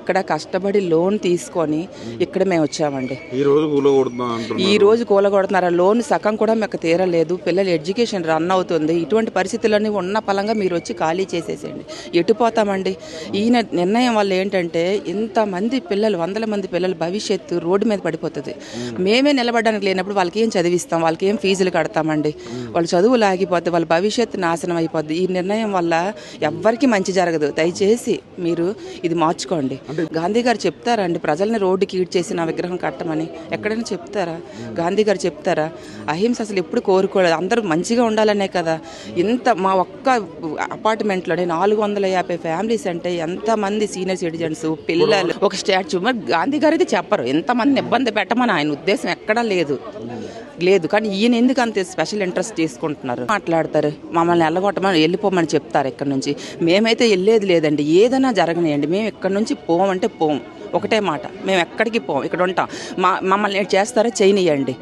ఇక్కడ కష్టపడి లోన్ తీసుకొని ఇక్కడ మేము వచ్చామండి. ఈ రోజు కూలగొడుతున్నారు. ఆ లోన్ సగం కూడా మాకు తీరలేదు. పిల్లల ఎడ్యుకేషన్ రన్ అవుతుంది. ఇటువంటి పరిస్థితులన్నీ ఉన్న పలంగా మీరు వచ్చి ఖాళీ చేసేసేయండి. ఎటు పోతామండి? ఈయన నిర్ణయం వల్ల ఏంటంటే ఇంతమంది పిల్లలు, వందల మంది పిల్లల భవిష్యత్తు రోడ్డు మీద పడిపోతుంది. మేమే నిలబడడానికి లేనప్పుడు వాళ్ళకి ఏం చదివిస్తాం? వాళ్ళకి ఏం ఫీజులు కడతామండి? వాళ్ళ చదువులు ఆగిపోతే వాళ్ళ భవిష్యత్తు నాశనం అయిపోద్ది. ఈ నిర్ణయం వల్ల ఎవ్వరికీ మంచి జరగదు. దయచేసి మీరు ఇది మార్చుకోండి. గాంధీ గారు చెప్తారండి ప్రజల్ని రోడ్డుకి ఈడ్చేసి నా విగ్రహం కట్టమని? ఎక్కడైనా చెప్తారా? గాంధీ గారు చెప్తారా? అహింస అసలు ఎప్పుడు కోరుకోలేదు. అందరూ మంచిగా ఉండాలనే కదా. ఇంత మా ఒక్క అపార్ట్మెంట్లోనే 450 ఫ్యామిలీస్ అంటే ఎంతమంది సీనియర్ సిటిజన్స్, పిల్లలు, ఒక స్టాచ్యూ. మరి గాంధీ గారు అయితే చెప్పరు ఎంతమందిని ఇబ్బంది పెట్టమని. ఆయన ఉద్దేశం ఎక్కడా లేదు. కానీ ఈయన ఎందుకు అంత స్పెషల్ ఇంట్రెస్ట్ తీసుకుంటున్నారు? మాట్లాడతారు, మమ్మల్ని వెళ్ళగొట్టమని వెళ్ళిపోమని చెప్తారు ఇక్కడ నుంచి. మేమైతే వెళ్ళేది లేదండి. ఏదైనా జరగనియండి, మేము ఇక్కడ నుంచి పోమంటే పోం. ఒకటే మాట, మేము ఎక్కడికి పోం, ఇక్కడ ఉంటాం. మమ్మల్ని చేస్తారో చేయనియండి.